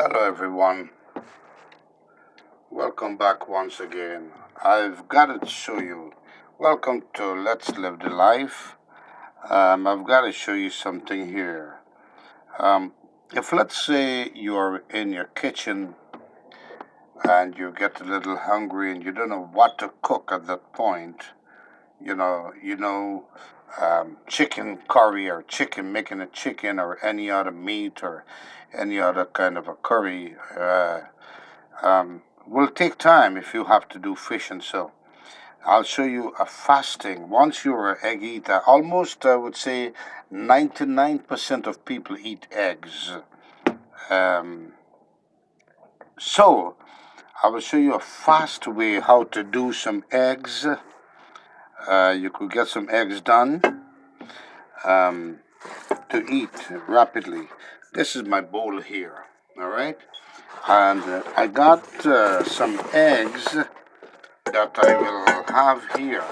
Hello everyone, welcome back once again. I've got to show you. Welcome to Let's Live the Life. I've got to show you something here. If let's say you're in your kitchen and you get a little hungry and you don't know what to cook at that point, chicken curry or chicken, making a chicken or any other meat or any other kind of a curry. Will take time if you have to do fish and so. I'll show you a fasting. Once you're an egg eater, almost I would say 99% of people eat eggs. Um, so I will show you a fast way how to do some eggs. You could get some eggs done um, to eat rapidly. This is my bowl here, all right? And I got some eggs that I will have here.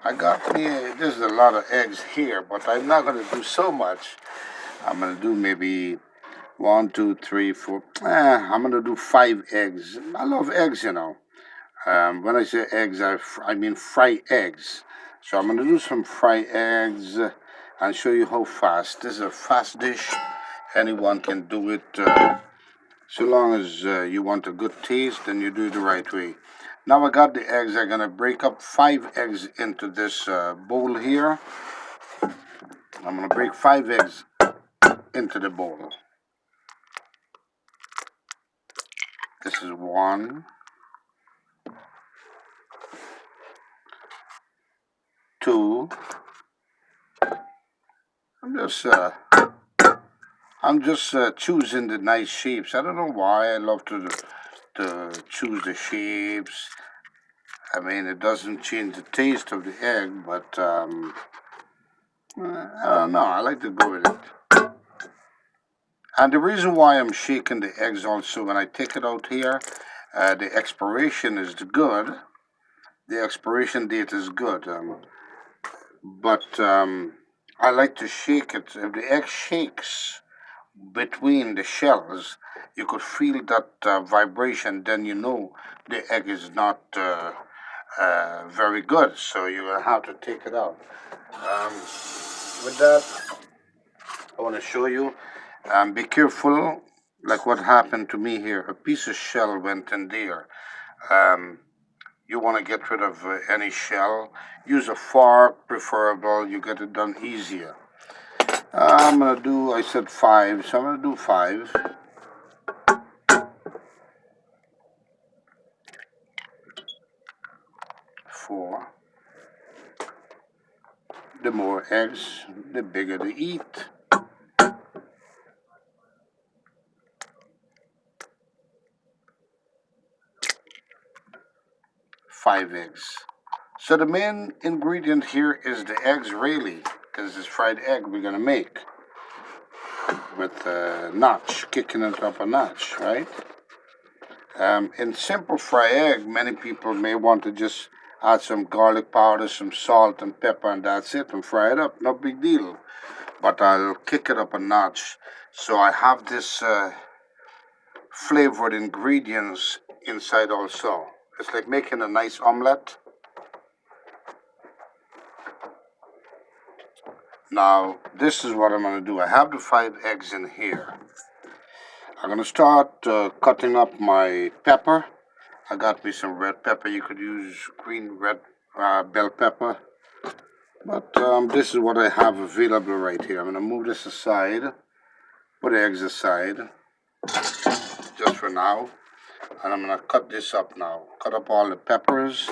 I got me, there's a lot of eggs here, but I'm not going to do so much. I'm going to do maybe one, two, three, four. I'm going to do 5 eggs. I love eggs. When I say eggs, I mean fry eggs. So I'm going to do some fry eggs and show you how fast. This is a fast dish. Anyone can do it. So long as you want a good taste, then you do it the right way. Now I got the eggs. I'm going to break up 5 eggs into this bowl here. I'm going to break 5 eggs into the bowl. This is 1, 2. I'm just choosing the nice shapes. I don't know why I love to choose the shapes. I mean, it doesn't change the taste of the egg, but I don't know. I like to go with it. And the reason why I'm shaking the eggs also when I take it out here, the expiration is good. The expiration date is good. But I like to shake it. If the egg shakes between the shells, you could feel that vibration. Then you know the egg is not very good. So you're gonna have to take it out. With that, I want to show you. Be careful, like what happened to me here. A piece of shell went in there. Um, you want to get rid of any shell. Use a fork, preferable. You get it done easier. I'm going to do, I said 5, so I'm going to do 5. 4. The more eggs, the bigger the eat. 5 eggs. So the main ingredient here is the eggs, really, because it's fried egg we're going to make with notch, kicking it up a notch, right? In simple fry egg, many people may want to just add some garlic powder, some salt and pepper, and that's it, and fry it up. No big deal. But I'll kick it up a notch. So I have this flavored ingredients inside also. It's like making a nice omelette. Now, this is what I'm going to do. I have the 5 eggs in here. I'm going to start cutting up my pepper. I got me some red pepper. You could use green red bell pepper. But this is what I have available right here. I'm going to move this aside. Put the eggs aside. Just for now. And I'm going to cut this up now. Cut up all the peppers.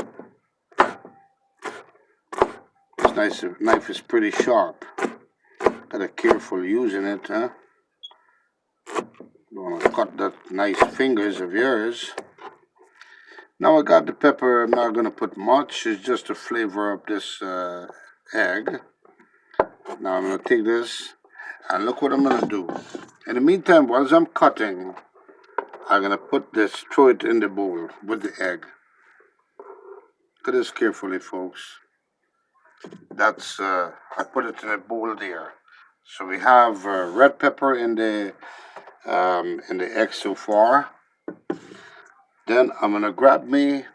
This knife is pretty sharp. Gotta careful using it, huh? Don't want to cut that nice fingers of yours. Now I got the pepper. I'm not gonna put much. It's just to flavor up this egg. Now I'm gonna take this and look what I'm gonna do. In the meantime, while I'm cutting, I'm gonna throw it in the bowl with the egg. Look at this carefully, folks. That's I put it in a bowl there. So we have red pepper in the in the egg so far. Then I'm gonna grab me.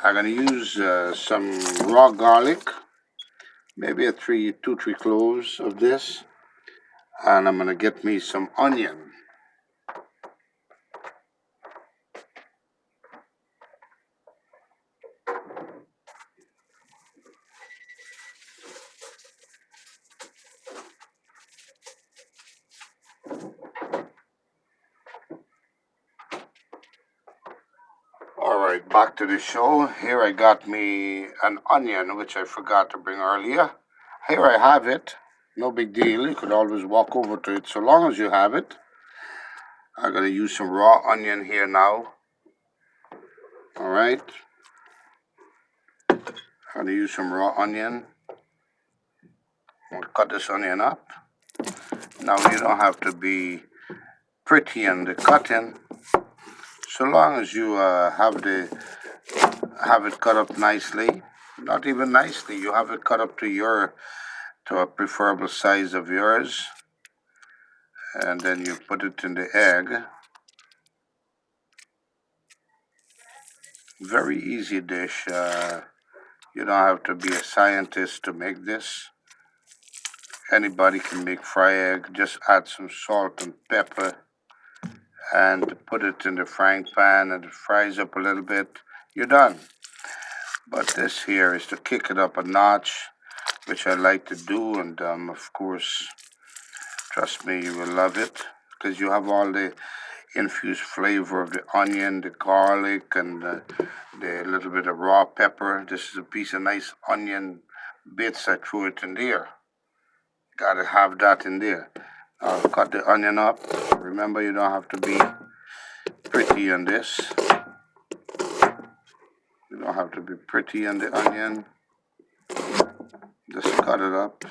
I'm gonna use some raw garlic, maybe two, three cloves of this, and I'm gonna get me some onion. Alright, back to the show. Here I got me an onion, which I forgot to bring earlier. Here I have it. No big deal. You could always walk over to it so long as you have it. I'm going to use some raw onion here now. Alright. I'm going to use some raw onion. I'm going to cut this onion up. Now you don't have to be pretty in the cutting. So long as you have it cut up nicely, not even nicely, you have it cut up to a preferable size of yours, and then you put it in the egg. Very easy dish. You don't have to be a scientist to make this. Anybody can make fried egg. Just add some salt and pepper and put it in the frying pan, and it fries up a little bit. You're done. But this here is to kick it up a notch, which I like to do, and of course, trust me, you will love it, because you have all the infused flavor of the onion, the garlic, and the little bit of raw pepper. This is a piece of nice onion bits. I threw it in there. Gotta have that in there. I'll cut the onion up. Remember, you don't have to be pretty on this. You don't have to be pretty on the onion. Just cut it up.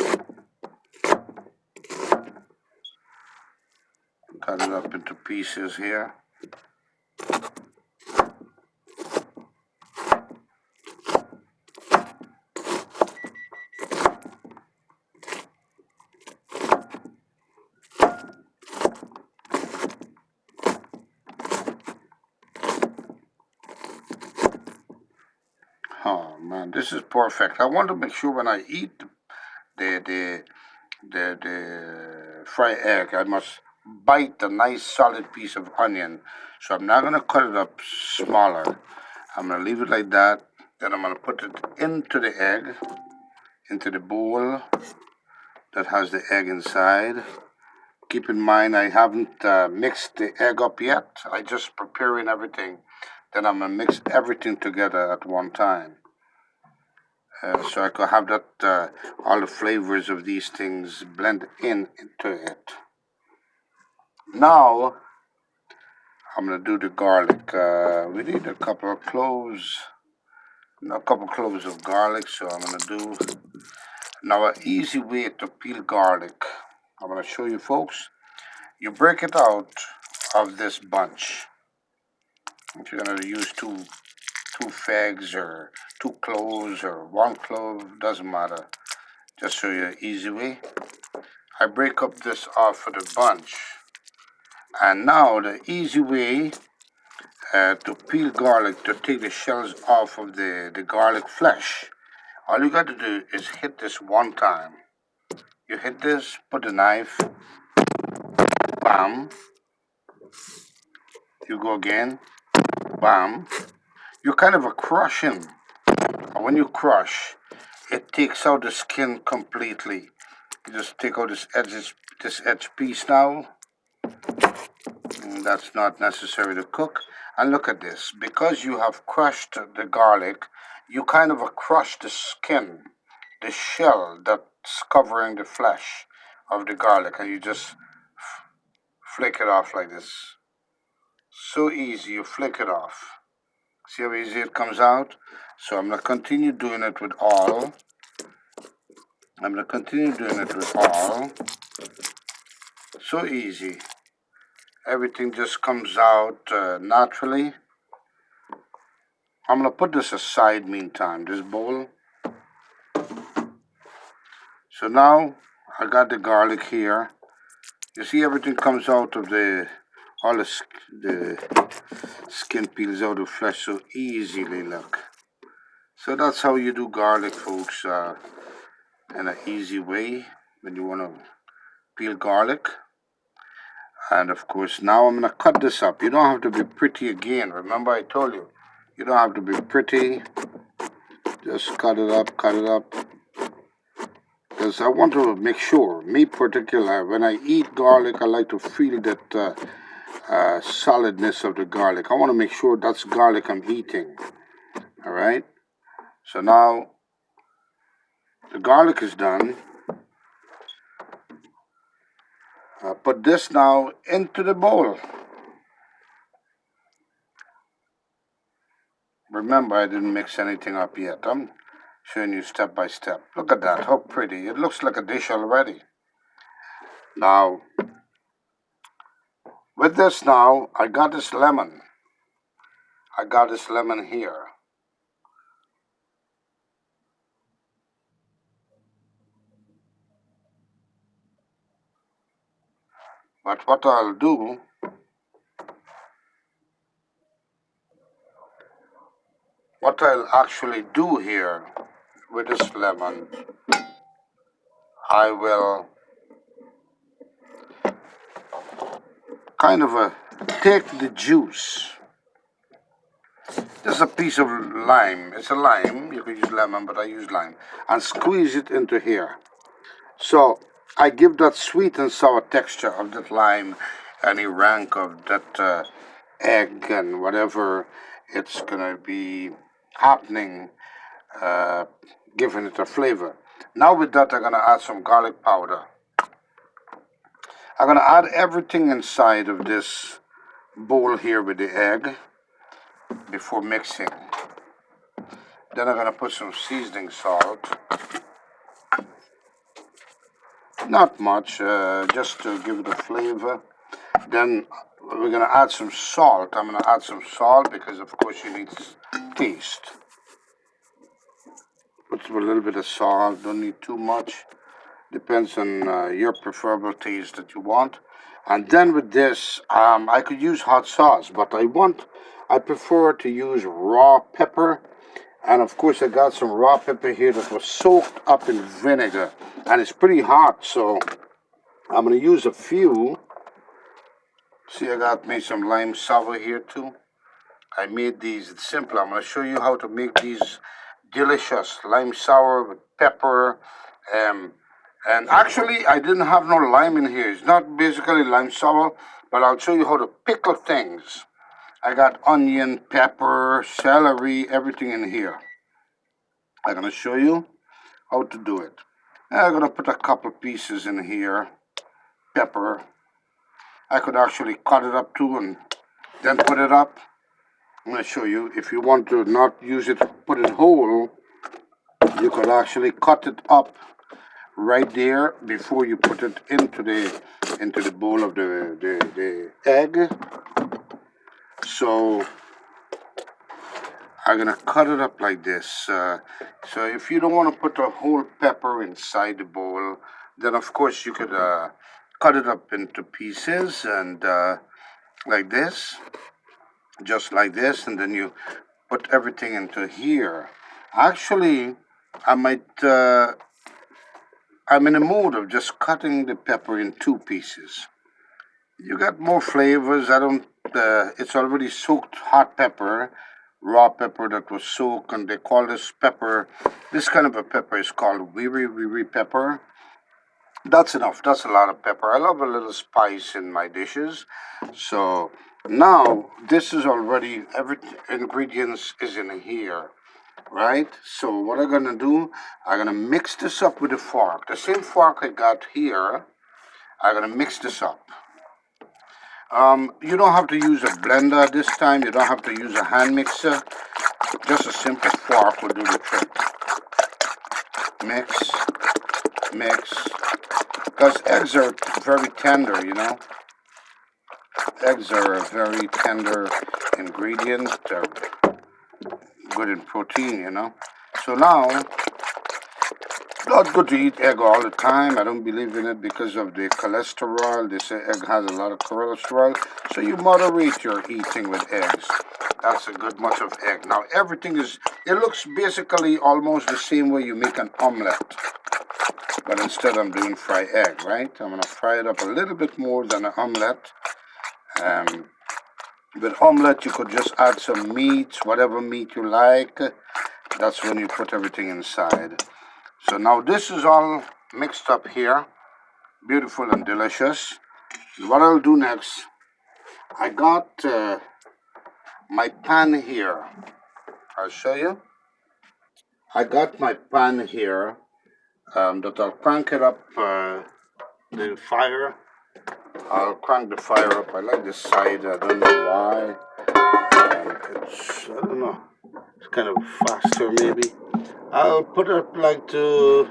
Cut it up into pieces here. Oh man, this is perfect. I want to make sure when I eat the fried egg, I must bite a nice solid piece of onion. So I'm not gonna cut it up smaller. I'm gonna leave it like that. Then I'm gonna put it into the egg, into the bowl that has the egg inside. Keep in mind, I haven't mixed the egg up yet. I just preparing everything. Then I'm gonna mix everything together at one time. So I could have that all the flavors of these things blend into it. Now I'm gonna do the garlic. We need a couple of cloves, a couple cloves of garlic. So I'm gonna do now an easy way to peel garlic. I'm gonna show you folks. You break it out of this bunch. If you're gonna use two figs or two cloves or one clove, doesn't matter. Just show you an easy way. I break up this off of the bunch. And now the easy way to peel garlic, to take the shells off of the garlic flesh. All you got to do is hit this one time. You hit this, put the knife, bam. You go again, bam. You're kind of a crushing. And when you crush, it takes out the skin completely. You just take out this edge piece now. That's not necessary to cook. And look at this. Because you have crushed the garlic, you kind of crush the skin, the shell that's covering the flesh of the garlic, and you just flick it off like this. So easy, you flick it off. See how easy it comes out? So I'm going to continue doing it with all. So easy. Everything just comes out naturally. I'm going to put this aside meantime, this bowl. So now I got the garlic here. You see, everything comes out of all the skin peels out of flesh so easily, look. So that's how you do garlic, folks, in an easy way when you want to peel garlic. And of course, now I'm going to cut this up. You don't have to be pretty again. Remember, I told you, you don't have to be pretty. Just cut it up, cut it up. Because I want to make sure, me particular, when I eat garlic, I like to feel that solidness of the garlic. I want to make sure that's garlic I'm eating. All right. So now the garlic is done. Put this now into the bowl. Remember, I didn't mix anything up yet. I'm showing you step by step. Look at that, how pretty. It looks like a dish already. Now, with this now, I got this lemon. I got this lemon here. But what I'll do, what I'll actually do here with this lemon, I will kind of take the juice. This is a piece of lime. It's a lime. You could use lemon, but I use lime. And squeeze it into here. So I give that sweet and sour texture of that lime, any rank of that egg and whatever it's gonna be happening, uh, giving it a flavor. Now with that, I'm gonna add some garlic powder. I'm gonna add everything inside of this bowl here with the egg before mixing. Then I'm gonna put some seasoning salt. Not much, just to give it a flavor. Then we're gonna add some salt. I'm gonna add some salt because of course you need taste. Put a little bit of salt, don't need too much. Depends on your preferable taste that you want. And then with this, I could use hot sauce, but I prefer to use raw pepper. And of course I got some raw pepper here that was soaked up in vinegar. And it's pretty hot, so I'm gonna use a few. See, I got me some lime sour here too. I made these, it's simple. I'm gonna show you how to make these delicious lime sour with pepper. And actually, I didn't have no lime in here. It's not basically lime sour, but I'll show you how to pickle things. I got onion, pepper, celery, everything in here. I'm gonna show you how to do it. I'm gonna put a couple pieces in here. Pepper. I could actually cut it up too and then put it up. I'm gonna show you. If you want to not use it, put it whole, you could actually cut it up right there before you put it into the bowl of the egg. So I'm gonna cut it up like this. So if you don't want to put a whole pepper inside the bowl, then of course you could cut it up into pieces and like this, just like this, and then you put everything into here. Actually, I might. I'm in a mood of just cutting the pepper in two pieces. You got more flavors. I don't. It's already soaked hot pepper, raw pepper that was soaked, and they call this pepper. This kind of a pepper is called wiri pepper. That's enough. That's a lot of pepper. I love a little spice in my dishes. So now this is already every ingredients is in here, right? So what I'm gonna do, I'm gonna mix this up with a fork. The same fork I got here. I'm gonna mix this up. You don't have to use a blender this time. You don't have to use a hand mixer. Just a simple fork will do the trick. Mix, mix. Because eggs are very tender, you know. Eggs are a very tender ingredient. They're good in protein, you know. So now, not good to eat egg all the time. I don't believe in it because of the cholesterol. They say egg has a lot of cholesterol. So you moderate your eating with eggs. That's a good much of egg. Now everything is, it looks basically almost the same way you make an omelette. But instead I'm doing fried egg, right? I'm going to fry it up a little bit more than an omelette. With omelette you could just add some meat, whatever meat you like. That's when you put everything inside. So now this is all mixed up here, beautiful and delicious. What I'll do next, I got my pan here. I'll show you. I got my pan here that I'll crank it up the fire. I'll crank the fire up. I like this side. I don't know why. I don't know. It's kind of faster maybe. I'll put it like to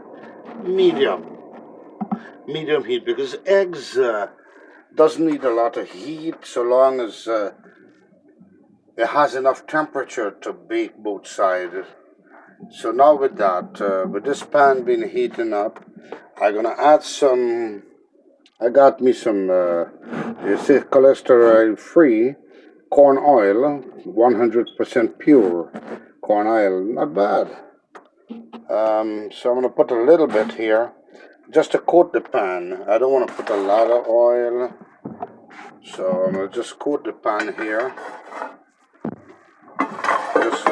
medium heat because eggs doesn't need a lot of heat so long as it has enough temperature to bake both sides. So now with that, with this pan being heating up, I'm gonna add some. I got me some, you see, cholesterol free corn oil, 100% pure corn oil, not bad. So I'm gonna put a little bit here, just to coat the pan. I don't want to put a lot of oil, so I'm gonna just coat the pan here. Just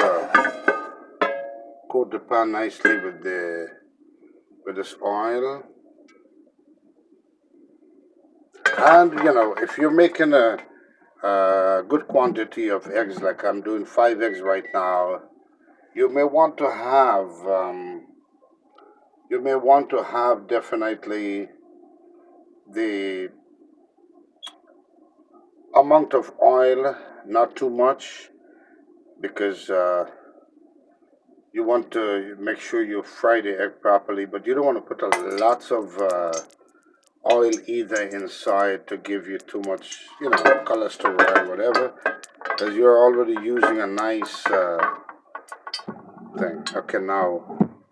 coat the pan nicely with this oil. And you know, if you're making a good quantity of eggs, like I'm doing 5 eggs right now, you may want to have definitely the amount of oil, not too much, because you want to make sure you fry the egg properly, but you don't want to put lots of oil either inside to give you too much, cholesterol, whatever, because you're already using a nice thing. Okay, now,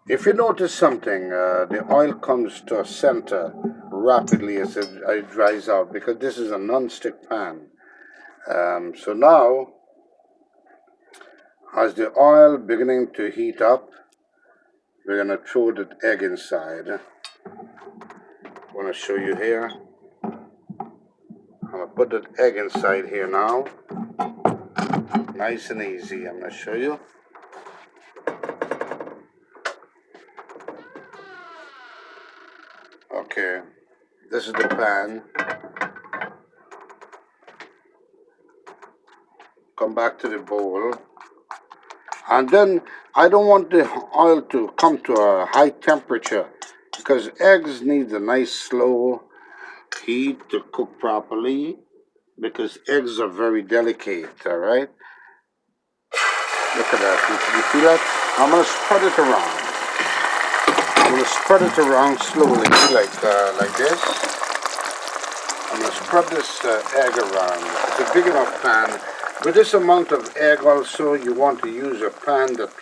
if you notice something, the oil comes to a center rapidly as it dries out because this is a non-stick pan. So now, as the oil beginning to heat up, we're going to throw the egg inside. I want to show you here. I'm going to put that egg inside here now. Nice and easy. I'm going to show you. Okay, this is the pan. Come back to the bowl. And then I don't want the oil to come to a high temperature because eggs need a nice slow heat to cook properly because eggs are very delicate, all right? Look at that. You see that? I'm going to spread it around. I'm going to spread it around slowly like this. I'm going to spread this egg around. It's a big enough pan. With this amount of egg also, you want to use a pan that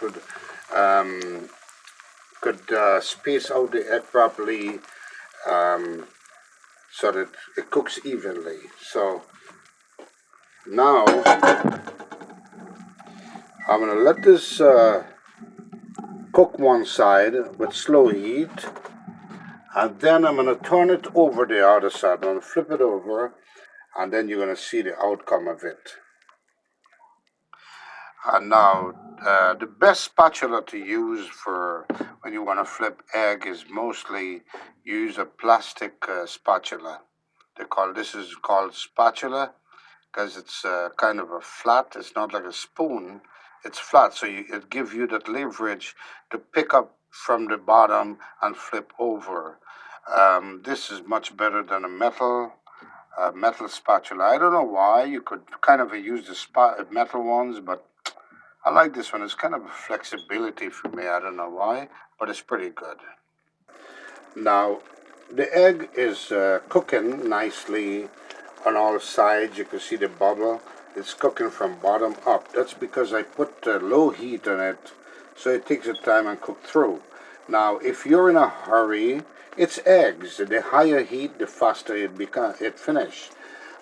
could space out the egg properly so that it cooks evenly. So now I'm going to let this cook one side with slow heat, and then I'm going to turn it over the other side. I'm going to flip it over, and then you're going to see the outcome of it. And now, the best spatula to use for when you want to flip egg is mostly use a plastic spatula. This is called spatula because it's kind of a flat. It's not like a spoon. It's flat, so it gives you that leverage to pick up from the bottom and flip over. This is much better than a metal spatula. I don't know why. You could kind of use the metal ones, but I like this one. It's kind of a flexibility for me. I don't know why, but it's pretty good. Now, the egg is cooking nicely on all sides. You can see the bubble. It's cooking from bottom up. That's because I put low heat on it, so it takes the time and cook through. Now, if you're in a hurry, it's eggs. The higher heat, the faster it finish.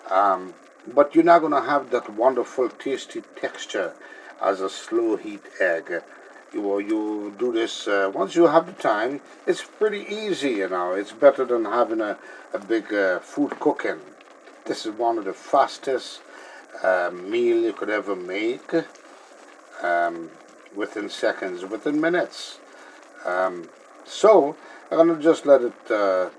But you're not gonna have that wonderful, tasty texture as a slow heat egg. You do this once you have the time. It's pretty easy, you know. It's better than having a big food cooking. This is one of the fastest meal you could ever make, um, within seconds, within minutes. So I'm gonna just let it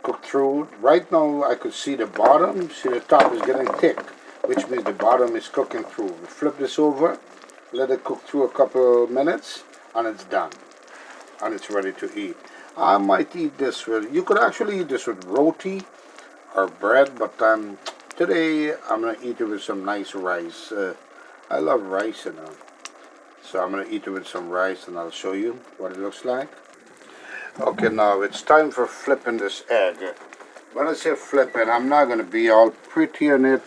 cook through. Right now I could see the bottom, see the top is getting thick, which means the bottom is cooking through. We flip this over, let it cook through a couple minutes, and it's done. And it's ready to eat. I might eat this with, you could actually eat this with roti or bread, but today I'm gonna eat it with some nice rice. I love rice, you know. So I'm gonna eat it with some rice, and I'll show you what it looks like. Okay, now it's time for flipping this egg. When I say flipping, I'm not gonna be all pretty on it,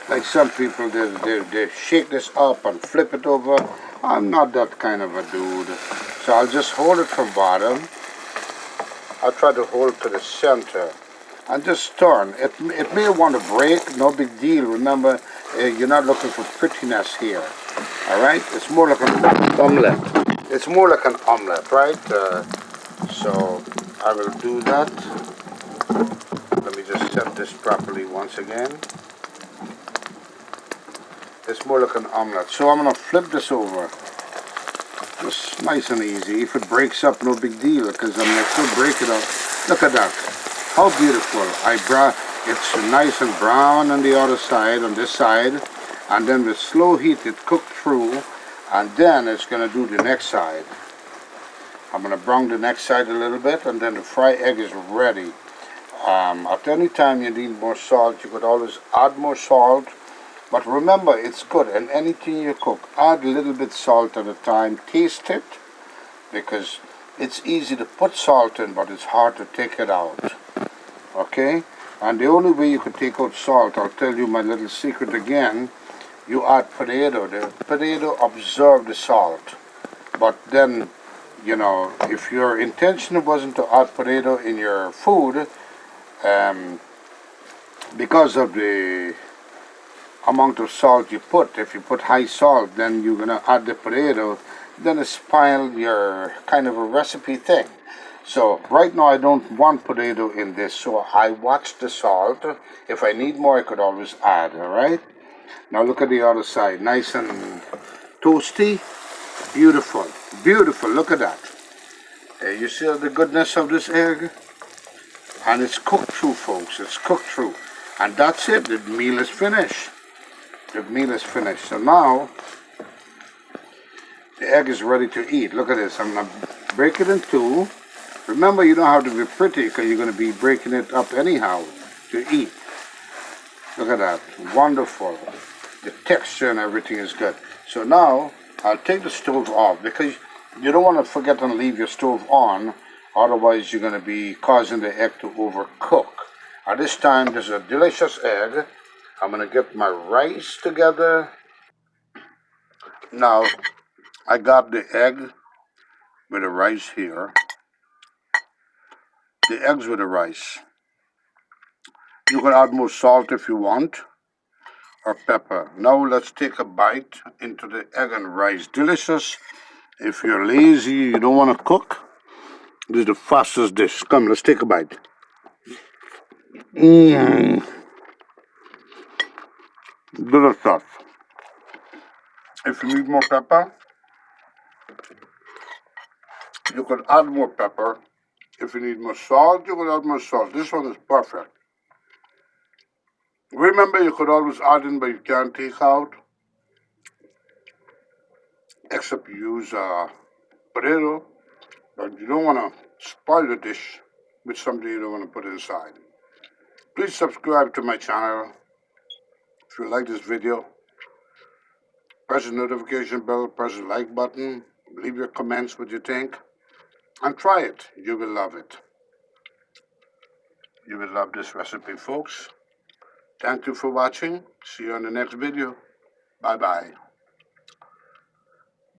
like some people. They shake this up and flip it over. I'm not that kind of a dude. So I'll just hold it from bottom. I'll try to hold it to the center and just turn. It may want to break, no big deal. Remember, you're not looking for prettiness here. All right, it's more like an omelette. It's more like an omelette, right? So I will do that. Let me just set this properly once again. It's more like an omelette. So I'm gonna flip this over. Just nice and easy. If it breaks up, no big deal, because I'm gonna still break it up. Look at that. How beautiful. It's nice and brown on the other side, on this side, and then with slow heat it cooked through, and then it's gonna do the next side. I'm gonna brown the next side a little bit, and then the fried egg is ready. At any time you need more salt, you could always add more salt. But remember, it's good, and anything you cook, add a little bit salt at a time. Taste it, because it's easy to put salt in, but it's hard to take it out. Okay? And the only way you could take out salt, I'll tell you my little secret again, you add potato. The potato absorbs the salt. But then, you know, if your intention wasn't to add potato in your food, because of the amount of salt you put, if you put high salt, then you're gonna add the potato, then it spoil your kind of a recipe thing. So right now I don't want potato in this, so I watch the salt. If I need more, I could always add. All right, now look at the other side, nice and toasty. Beautiful, beautiful. Look at that. You see the goodness of this egg? And it's cooked through, folks. It's cooked through. And that's it. The meal is finished. The meal is finished. So now, the egg is ready to eat. Look at this. I'm going to break it in two. Remember, you don't have to be pretty, because you're going to be breaking it up anyhow to eat. Look at that. Wonderful. The texture and everything is good. So now, I'll take the stove off, because you don't want to forget and leave your stove on. Otherwise, you're going to be causing the egg to overcook. At this time, there's a delicious egg. I'm going to get my rice together. Now, I got the egg with the rice here. The eggs with the rice. You can add more salt if you want, or pepper. Now, let's take a bite into the egg and rice. Delicious. If you're lazy, you don't want to cook, this is the fastest dish. Come, let's take a bite. Mmm. Good stuff. If you need more pepper, you can add more pepper. If you need more salt, you can add more salt. This one is perfect. Remember, you could always add in, but you can't take out, except you use potato. But you don't want to spoil the dish with something you don't want to put inside. Please subscribe to my channel. If you like this video, press the notification bell, press the like button, leave your comments what you think, and try it. You will love it. You will love this recipe, folks. Thank you for watching. See you on the next video. Bye-bye.